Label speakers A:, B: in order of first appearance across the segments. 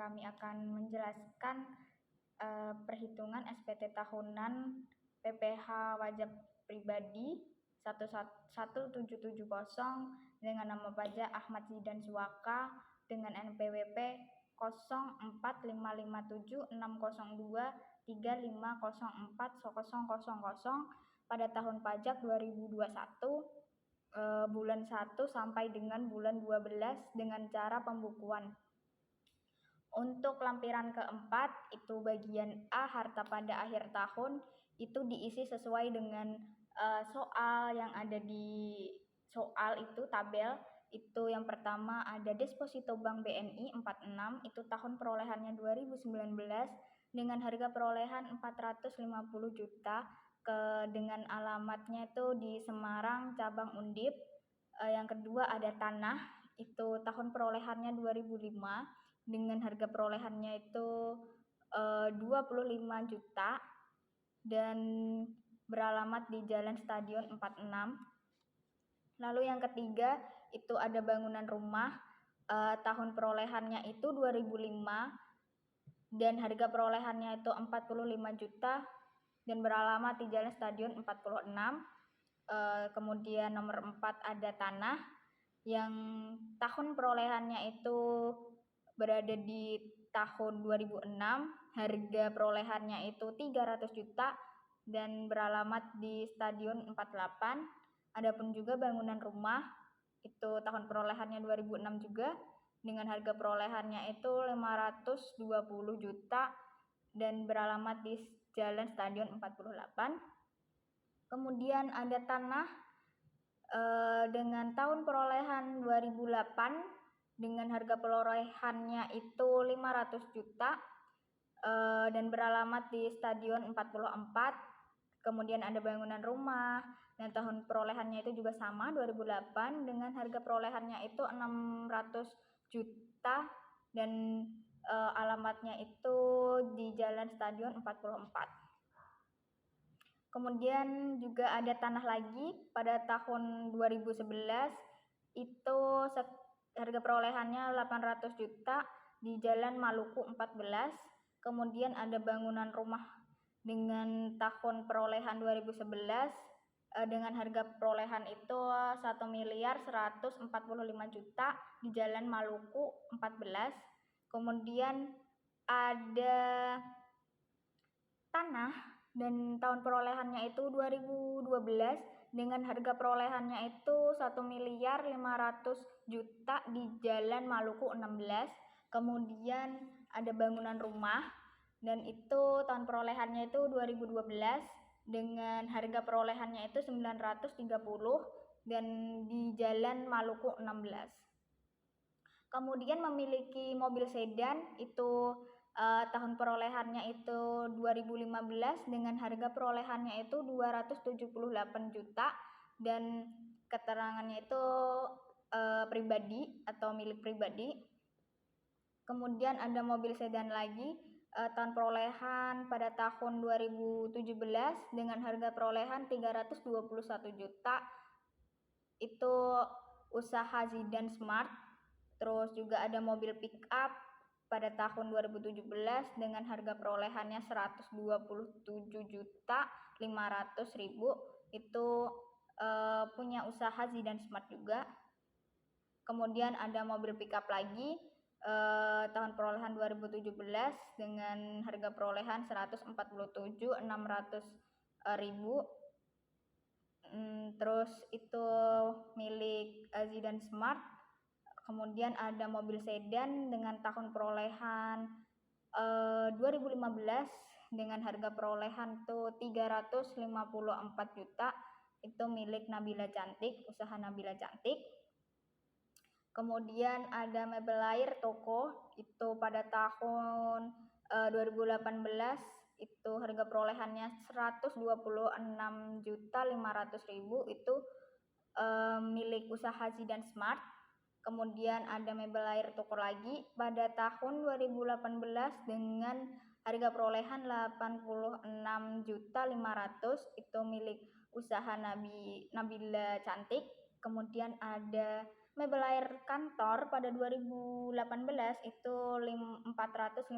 A: kami akan menjelaskan perhitungan SPT tahunan PPh wajib pribadi 11770 dengan nama pajak Ahmad Zidan Suwaka dengan NPWP 04552602350400 pada tahun pajak 2021 bulan 1 sampai dengan bulan 12 dengan cara pembukuan. Untuk lampiran keempat, itu bagian A, harta pada akhir tahun, itu diisi sesuai dengan soal yang ada di soal itu, tabel. Itu yang pertama ada deposito Bank BNI 46, itu tahun perolehannya 2019 dengan harga perolehan 450 juta dengan alamatnya itu di Semarang, cabang Undip. Yang kedua ada tanah, itu tahun perolehannya 2005 dengan harga perolehannya itu 25 juta dan beralamat di Jalan Stadion 46. Lalu yang ketiga itu ada bangunan rumah, tahun perolehannya itu 2005 dan harga perolehannya itu 45 juta dan beralamat di Jalan Stadion 46. Kemudian nomor 4 ada tanah yang tahun perolehannya itu berada di tahun 2006, harga perolehannya itu 300 juta dan beralamat di Stadion 48. Adapun juga bangunan rumah itu tahun perolehannya 2006 juga dengan harga perolehannya itu 520 juta dan beralamat di Jalan Stadion 48. Kemudian ada tanah dengan tahun perolehan 2008 dengan harga perolehannya itu 500 juta dan beralamat di Stadion 44. Kemudian ada bangunan rumah dan tahun perolehannya itu juga sama 2008 dengan harga perolehannya itu 600 juta dan alamatnya itu di Jalan Stadion 44. Kemudian juga ada tanah lagi pada tahun 2011 itu harga perolehannya 800 juta di Jalan Maluku 14. Kemudian ada bangunan rumah dengan tahun perolehan 2011 dengan harga perolehan itu 1.145 juta di Jalan Maluku 14. Kemudian ada tanah dan tahun perolehannya itu 2012 dengan harga perolehannya itu 1.500 juta di Jalan Maluku 16. Kemudian ada bangunan rumah dan itu tahun perolehannya itu 2012 dengan harga perolehannya itu 930 dan di Jalan Maluku 16. Kemudian memiliki mobil sedan itu tahun perolehannya itu 2015 dengan harga perolehannya itu 278 juta dan keterangannya itu pribadi atau milik pribadi. Kemudian ada mobil sedan lagi tahun perolehan pada tahun 2017 dengan harga perolehan 321 juta. Itu usaha Zidan Smart. Terus juga ada mobil pick up pada tahun 2017 dengan harga perolehannya 127.500.000. Itu punya usaha Zidan Smart juga. Kemudian ada mobil pick up lagi tahun perolehan 2017 dengan harga perolehan 147.600.000. Terus itu milik Zidan Smart. Kemudian ada mobil sedan dengan tahun perolehan 2015 dengan harga perolehan tuh 354 juta. Itu milik Nabila Cantik, usaha Nabila Cantik. Kemudian ada mebel air toko itu pada tahun 2018 itu harga perolehannya 126.500.000. Itu milik usaha Zidan Smart. Kemudian ada mebel air toko lagi pada tahun 2018 dengan harga perolehan 86.500.000. Itu milik usaha Nabila Cantik. Kemudian ada mebel air kantor pada 2018 itu 457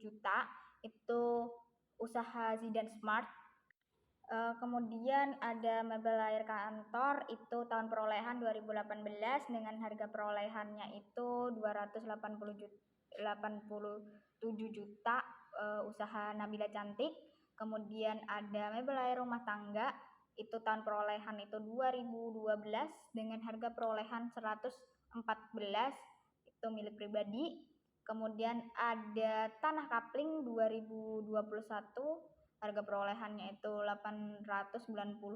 A: juta, itu usaha Zidan Smart. Kemudian ada mebel air kantor itu tahun perolehan 2018 dengan harga perolehannya itu 287 juta, usaha Nabila Cantik. Kemudian ada mebel air rumah tangga itu tahun perolehan itu 2012 dengan harga perolehan 114, itu milik pribadi. Kemudian ada tanah kapling 2021, harga perolehannya itu 890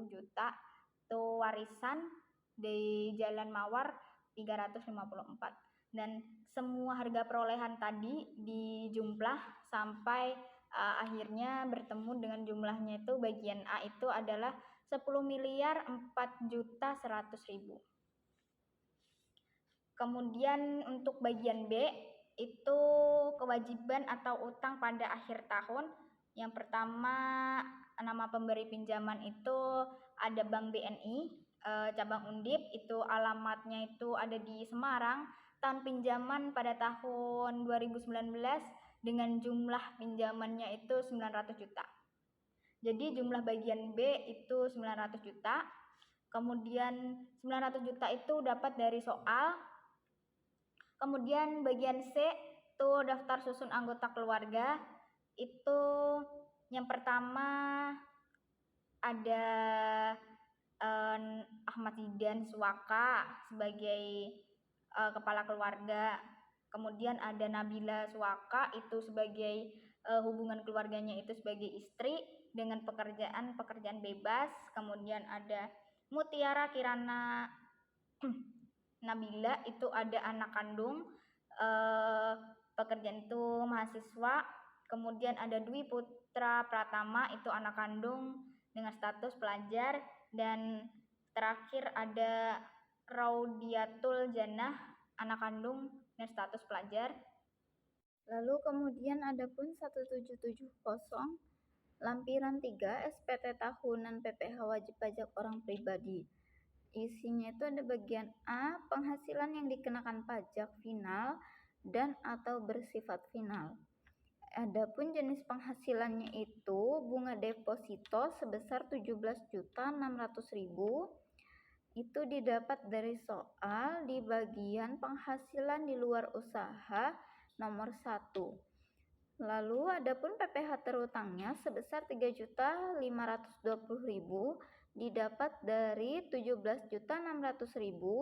A: juta, itu warisan di Jalan Mawar 354. Dan semua harga perolehan tadi dijumlah sampai akhirnya bertemu dengan jumlahnya itu bagian A itu adalah 10.004.100.000. Kemudian untuk bagian B itu kewajiban atau utang pada akhir tahun. Yang pertama, nama pemberi pinjaman itu ada Bank BNI, cabang Undip, itu alamatnya itu ada di Semarang. Tahun pinjaman pada tahun 2019 dengan jumlah pinjamannya itu 900 juta. Jadi jumlah bagian B itu 900 juta. Kemudian 900 juta itu dapat dari soal. Kemudian bagian C itu daftar susun anggota keluarga. Itu yang pertama ada Ahmad Zidan Suwaka sebagai kepala keluarga. Kemudian ada Nabila Suwaka itu sebagai hubungan keluarganya itu sebagai istri dengan pekerjaan bebas. Kemudian ada Mutiara Kirana Nabila itu ada anak kandung, pekerjaan itu mahasiswa. Kemudian ada Dwi Putra Pratama itu anak kandung dengan status pelajar. Dan terakhir ada Raudiatul Jannah anak kandung dengan status pelajar. Lalu kemudian ada pun 1770 lampiran 3 SPT tahunan PPh wajib pajak orang pribadi. Isinya itu ada bagian A, penghasilan yang dikenakan pajak final dan atau bersifat final. Adapun jenis penghasilannya itu bunga deposito sebesar 17.600.000, itu didapat dari soal di bagian penghasilan di luar usaha nomor 1. Lalu adapun PPh terutangnya sebesar 3.520.000 didapat dari 17.600.000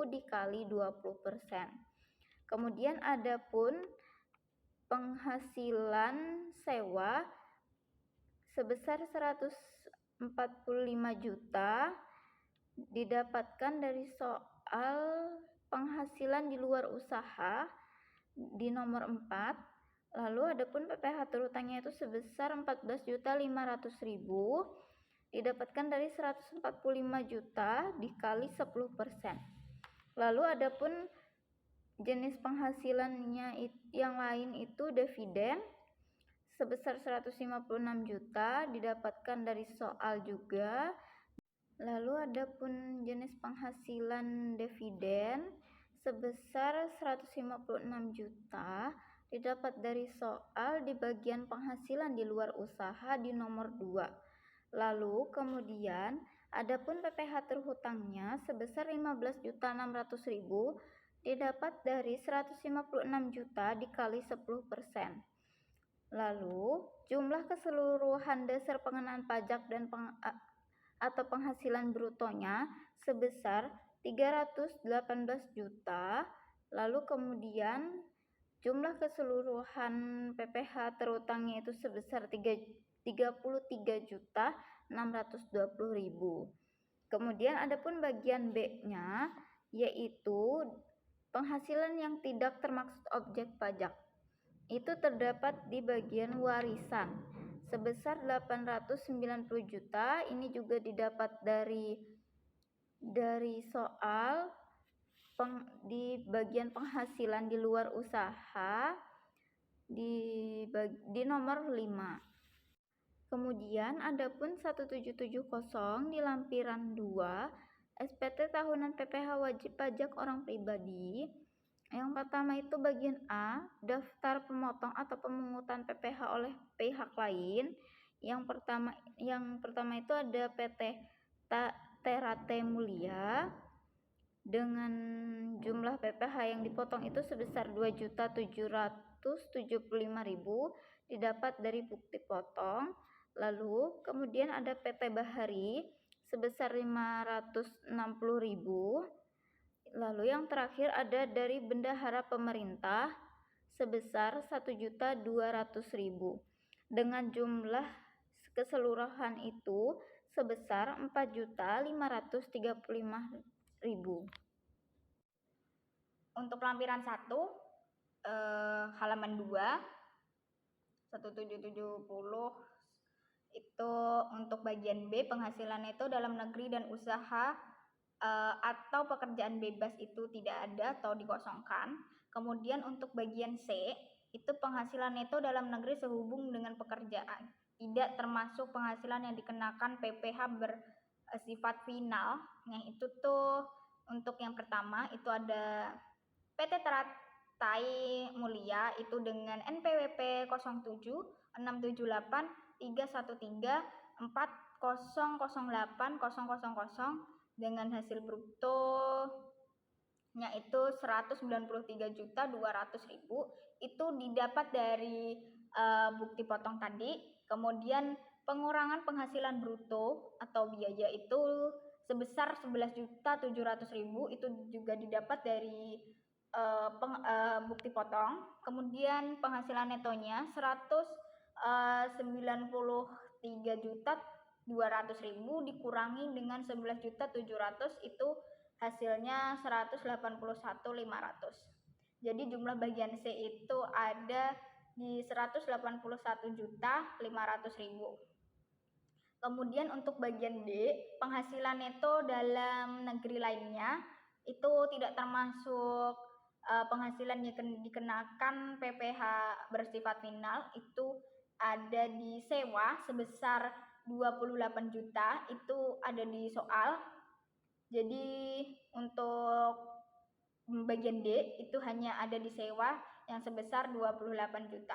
A: dikali 20%. Kemudian adapun penghasilan sewa sebesar 145 juta didapatkan dari soal penghasilan di luar usaha di nomor 4. Lalu adapun PPh terutangnya itu sebesar 14.500.000 didapatkan dari 145 juta dikali 10%. Lalu adapun jenis penghasilannya yang lain itu dividen sebesar 156 juta didapatkan dari soal juga. Lalu adapun jenis penghasilan dividen sebesar 156 juta didapat dari soal di bagian penghasilan di luar usaha di nomor 2. Lalu kemudian adapun PPh terhutangnya sebesar 15.600.000 didapat dari 156 juta dikali 10%. Lalu jumlah keseluruhan dasar pengenaan pajak dan atau penghasilan brutonya sebesar 318 juta. Lalu kemudian jumlah keseluruhan PPh terutangnya itu sebesar 33.620.000. Kemudian adapun bagian B-nya yaitu penghasilan yang tidak termaksud objek pajak. Itu terdapat di bagian warisan sebesar 890 juta. Ini juga didapat dari soal di bagian penghasilan di luar usaha di nomor 5. Kemudian adapun 1770 di lampiran 2 SPT tahunan PPh wajib pajak orang pribadi. Yang pertama itu bagian A, daftar pemotong atau pemungutan PPh oleh pihak lain. Yang pertama itu ada PT Terate Mulia dengan jumlah PPh yang dipotong itu sebesar 2.775.000 didapat dari bukti potong. Lalu kemudian ada PT Bahari sebesar 560.000. Lalu yang terakhir ada dari bendahara pemerintah sebesar 1.200.000. Dengan jumlah keseluruhan itu sebesar 4.535.000. Untuk lampiran 1 halaman 2 1770 itu untuk bagian B, penghasilan itu dalam negeri dan usaha atau pekerjaan bebas itu tidak ada atau dikosongkan. Kemudian untuk bagian C itu penghasilan itu dalam negeri sehubung dengan pekerjaan, tidak termasuk penghasilan yang dikenakan PPh bersifat final. Yang itu tuh untuk yang pertama itu ada PT Teratai Mulia itu dengan NPWP 07676313400800 dengan hasil brutonya itu 193.200.000 itu didapat dari bukti potong tadi. Kemudian pengurangan penghasilan bruto atau biaya itu sebesar 11.700.000 itu juga didapat dari bukti potong. Kemudian penghasilan netonya 193.200.000 dikurangi dengan 11.700.000 itu hasilnya 181.500. Jadi jumlah bagian C itu ada di 181.500.000. Kemudian untuk bagian D, penghasilan neto dalam negeri lainnya itu tidak termasuk penghasilan yang dikenakan PPh bersifat final, itu ada di sewa sebesar 28 juta, itu ada di soal. Jadi untuk bagian D itu hanya ada di sewa yang sebesar 28 juta.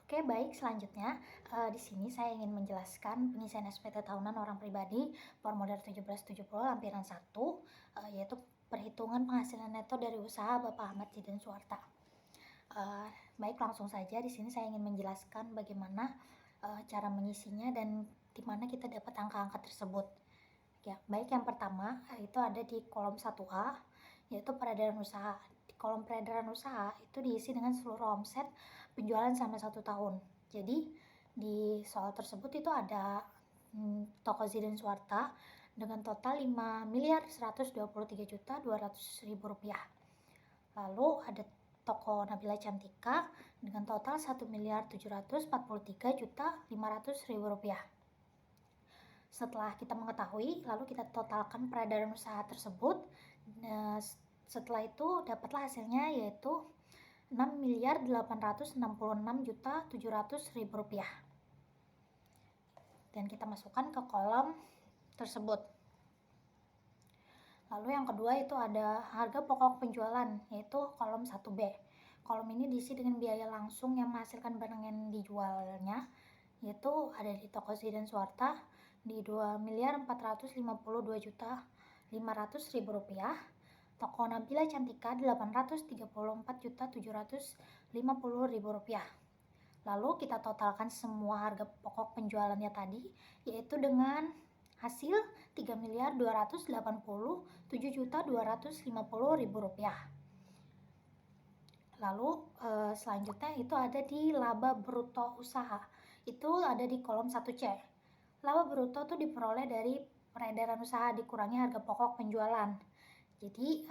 B: Oke, baik, selanjutnya di sini saya ingin menjelaskan pengisian SPT tahunan orang pribadi formulir 1770 lampiran 1, yaitu perhitungan penghasilan neto dari usaha Bapak Ahmad Zidan Suwarta. Baik, langsung saja di sini saya ingin menjelaskan bagaimana cara mengisinya dan di mana kita dapat angka-angka tersebut. Ya, baik, yang pertama itu ada di kolom 1A, yaitu peredaran usaha. Di kolom peredaran usaha itu diisi dengan seluruh omset penjualan selama 1 tahun. Jadi di soal tersebut itu ada toko Zidan Suwarta dengan total 5.123.200.000 rupiah. Lalu ada toko Nabila Cantika dengan total 1.743.500.000 rupiah. Setelah kita mengetahui, lalu kita totalkan peredaran usaha tersebut. Setelah itu dapatlah hasilnya, yaitu 6.866.700.000 rupiah. Dan kita masukkan ke kolom tersebut. Lalu yang kedua itu ada harga pokok penjualan, yaitu kolom 1B. Kolom ini diisi dengan biaya langsung yang menghasilkan barang yang dijualnya, yaitu ada di toko Zidan Suwarta di 2.452.500.000 rupiah, toko Nabila Cantika 834.750.000 rupiah. Lalu kita totalkan semua harga pokok penjualannya tadi, yaitu dengan hasil 3.287.250.000 rupiah. Lalu selanjutnya itu ada di laba bruto usaha, itu ada di kolom 1C. Laba bruto itu diperoleh dari peredaran usaha dikurangi harga pokok penjualan. Jadi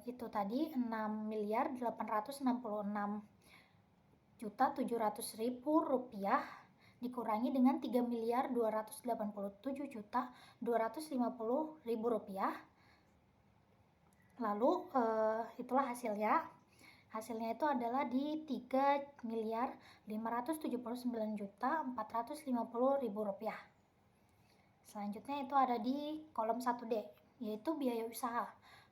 B: itu tadi 6.866.700.000 rupiah dikurangi dengan 3.287.250.000 rupiah. Lalu itulah hasilnya. Hasilnya itu adalah di 3.579.450.000 rupiah. Selanjutnya itu ada di kolom 1D, yaitu biaya usaha.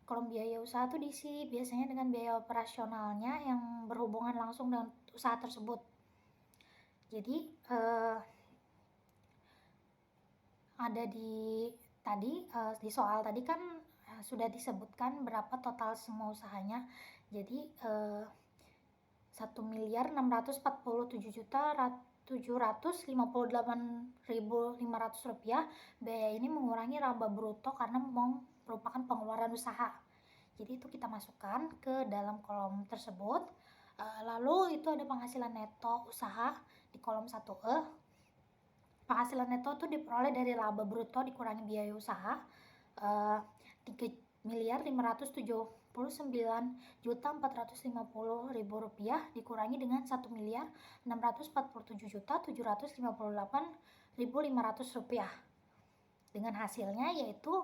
B: Kolom biaya usaha itu diisi biasanya dengan biaya operasionalnya yang berhubungan langsung dengan usaha tersebut. Jadi ada di soal tadi kan sudah disebutkan berapa total semua usahanya. Jadi 1.647.758.500 rupiah. Biaya ini mengurangi laba bruto karena merupakan pengeluaran usaha. Jadi itu kita masukkan ke dalam kolom tersebut. Lalu itu ada penghasilan neto usaha di kolom 1E. Penghasilan neto itu diperoleh dari laba bruto dikurangi biaya usaha. 3.579.450.000 rupiah dikurangi dengan 1.647.758.500 rupiah. Dengan hasilnya yaitu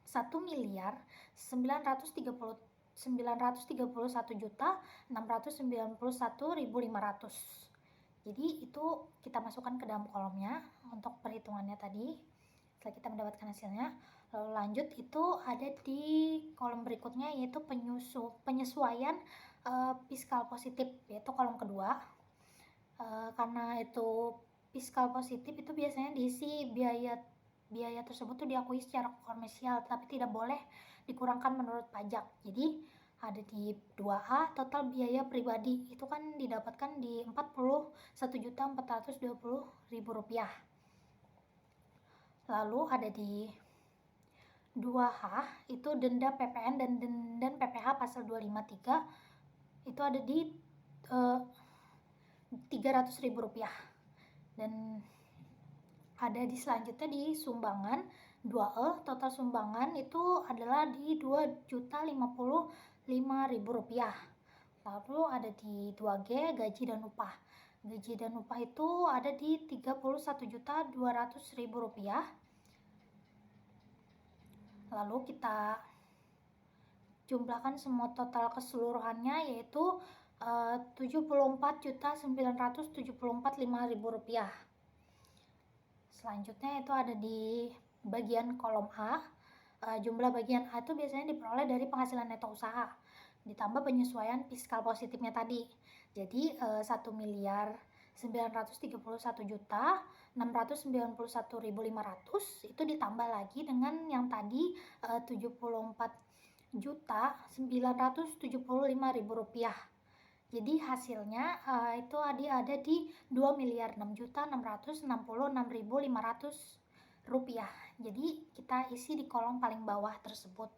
B: 1.931.691.500. Jadi itu kita masukkan ke dalam kolomnya untuk perhitungannya tadi. Setelah kita mendapatkan hasilnya, lalu lanjut itu ada di kolom berikutnya yaitu penyesuaian fiskal positif, yaitu kolom kedua. Karena itu fiskal positif itu biasanya diisi biaya tersebut tuh diakui secara komersial tapi tidak boleh dikurangkan menurut pajak. Jadi ada di 2A, total biaya pribadi itu kan didapatkan di 41.420.000 rupiah. Lalu ada di 2H itu denda PPN dan denda PPh pasal 253 itu ada di 300.000 rupiah. Dan ada di selanjutnya di sumbangan 2E, total sumbangan itu adalah di 2.055.000 rupiah. Lalu ada di 2G, gaji dan upah. Gaji dan upah itu ada di 31.200.000 rupiah. Lalu kita jumlahkan semua total keseluruhannya yaitu 74.974.500 rupiah. Selanjutnya itu ada di bagian kolom A. Jumlah bagian A itu biasanya diperoleh dari penghasilan neto usaha ditambah penyesuaian fiskal positifnya tadi. Jadi 1.931.691.500 itu ditambah lagi dengan yang tadi 74.975.000 rupiah. Jadi hasilnya itu ada di 2.006.666.500 rupiah. Jadi kita isi di kolom paling bawah tersebut.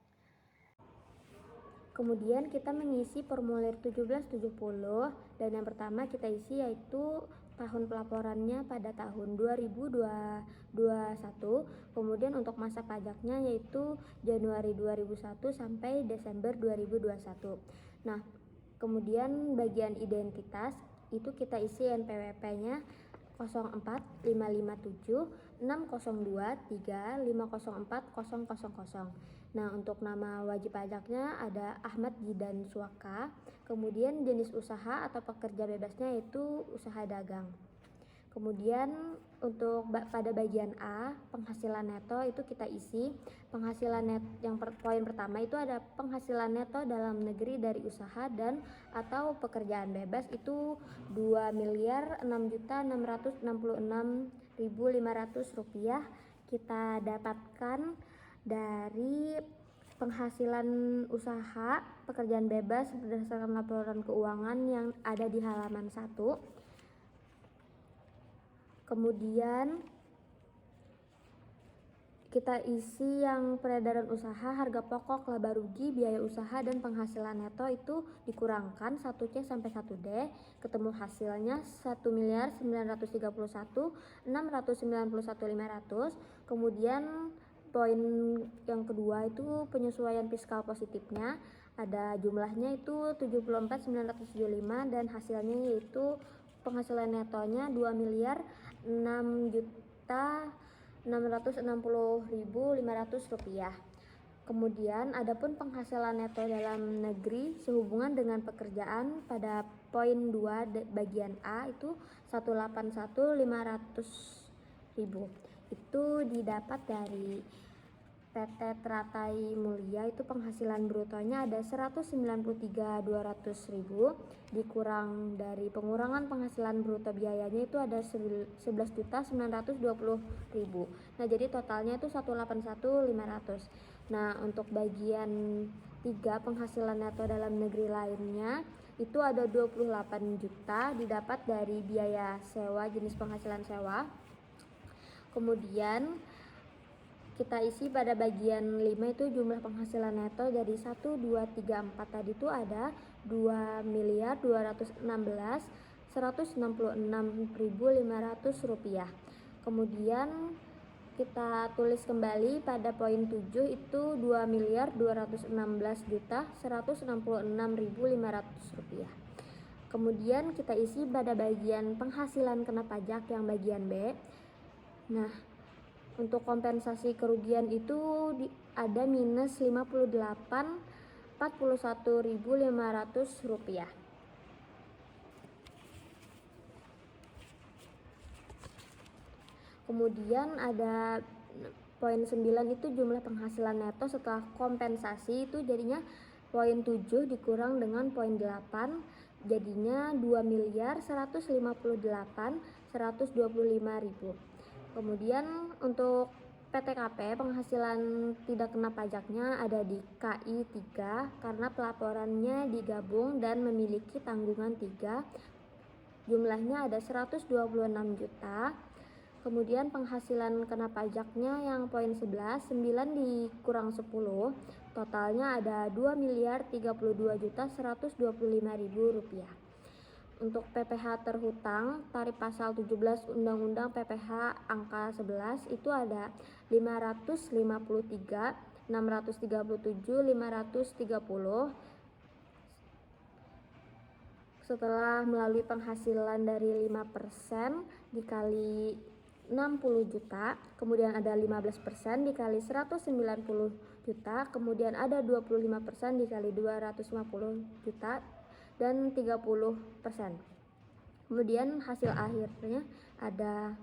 C: Kemudian kita mengisi formulir 1770 dan yang pertama kita isi yaitu tahun pelaporannya pada tahun 2021. Kemudian untuk masa pajaknya yaitu Januari 2001 sampai Desember 2021. Nah, kemudian bagian identitas itu kita isi NPWP-nya 04557 602 3 504 000. Nah, untuk nama wajib pajaknya ada Ahmad Jidan Suaka. Kemudian jenis usaha atau pekerja bebasnya yaitu usaha dagang. Kemudian untuk pada bagian A, penghasilan neto itu kita isi penghasilan neto yang poin pertama itu ada penghasilan neto dalam negeri dari usaha dan atau pekerjaan bebas itu 2.666.500 rupiah kita dapatkan dari penghasilan usaha pekerjaan bebas berdasarkan laporan keuangan yang ada di halaman 1. Kemudian kita isi yang peredaran usaha, harga pokok, laba rugi, biaya usaha dan penghasilan neto itu dikurangkan 1C sampai 1D, ketemu hasilnya 1.931.691.500. Kemudian poin yang kedua itu penyesuaian fiskal positifnya, ada jumlahnya itu 74.975 dan hasilnya yaitu penghasilan netonya 2.660.500 rupiah. Kemudian adapun penghasilan neto dalam negeri sehubungan dengan pekerjaan pada poin 2 bagian A itu 181.500.000. itu didapat dari PT Teratai Mulia, itu penghasilan brutonya ada 193.200.000, dikurang dari pengurangan penghasilan bruto biayanya itu ada 11.920.000. Nah, jadi totalnya itu 181.500. Nah, untuk bagian 3 penghasilan neto dalam negeri lainnya itu ada 28 juta didapat dari biaya sewa, jenis penghasilan sewa. Kemudian kita isi pada bagian 5 itu jumlah penghasilan neto dari 1, 2, 3, 4 tadi itu ada 2.216.166.500 rupiah. Kemudian kita tulis kembali pada poin 7 itu 2.216.166.500 rupiah. Kemudian kita isi pada bagian penghasilan kena pajak yang bagian B. Nah, untuk kompensasi kerugian itu ada minus 41.500 rupiah. Kemudian ada poin 9 itu jumlah penghasilan neto setelah kompensasi, itu jadinya poin 7 dikurang dengan poin 8 jadinya 2.158.125.000. Kemudian untuk PTKP penghasilan tidak kena pajaknya ada di KI 3 karena pelaporannya digabung dan memiliki tanggungan 3, jumlahnya ada 126 juta. Kemudian penghasilan kena pajaknya yang poin 11, 9 dikurang 10, totalnya ada 2.032.125.000 rupiah. Untuk PPh terhutang, tarif pasal 17 Undang-Undang PPh angka 11 itu ada 553.637.530 setelah melalui penghasilan dari 5% dikali 60 juta, kemudian ada 15% dikali 190 juta, kemudian ada 25% dikali 250 juta, dan 30%. Kemudian hasil akhirnya ada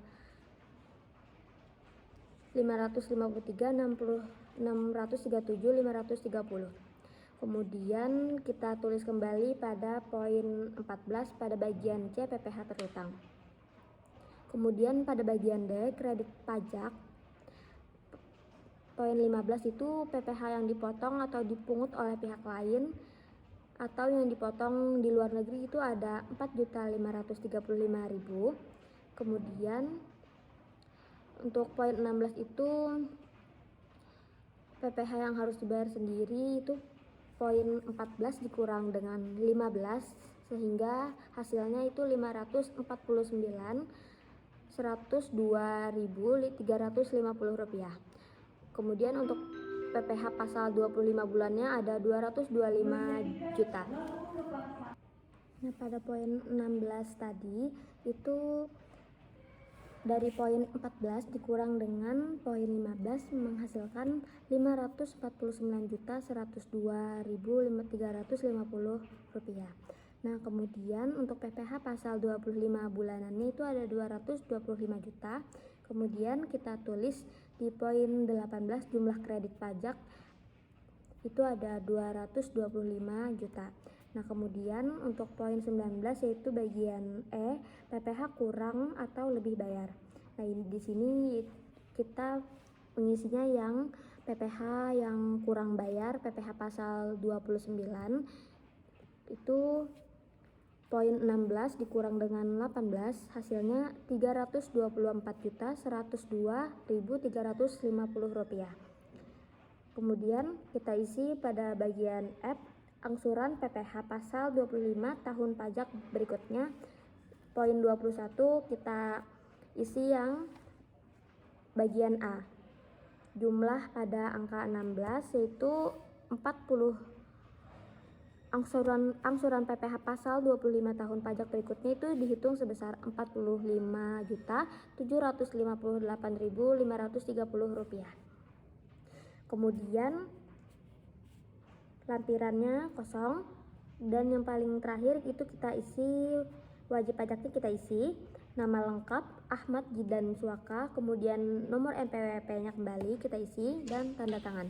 C: 553.637.530. Kemudian kita tulis kembali pada poin 14 pada bagian C PPh terhutang. Kemudian pada bagian D kredit pajak, poin 15 itu PPh yang dipotong atau dipungut oleh pihak lain atau yang dipotong di luar negeri itu ada 4.535.000. Kemudian untuk poin 16 itu PPh yang harus dibayar sendiri itu poin 14 dikurang dengan 15 sehingga hasilnya itu 549.102.350 rupiah. Kemudian untuk PPh pasal 25 bulannya ada 225 juta. Nah, pada poin 16 tadi itu dari poin 14 dikurang dengan poin 15 menghasilkan 549.102.350 rupiah. Nah, kemudian untuk PPh pasal 25 bulanannya itu ada 225 juta. Kemudian kita tulis di poin 18 jumlah kredit pajak itu ada 225 juta. Nah, kemudian untuk poin 19 yaitu bagian E, PPh kurang atau lebih bayar. Nah, di sini kita mengisinya yang PPh yang kurang bayar, PPh pasal 29 itu poin 16 dikurang dengan 18 hasilnya 324.102.350 rupiah. Kemudian kita isi pada bagian F angsuran PPh pasal 25 tahun pajak berikutnya. Poin 21 kita isi yang bagian A. Jumlah pada angka 16 yaitu 40 angsuran PPh pasal 25 tahun pajak berikutnya itu dihitung sebesar 45.758.530 rupiah. Kemudian lampirannya kosong dan yang paling terakhir itu kita isi wajib pajaknya kita isi. Nama lengkap Ahmad Jidan Suaka, kemudian nomor NPWP-nya kembali kita isi dan tanda tangan.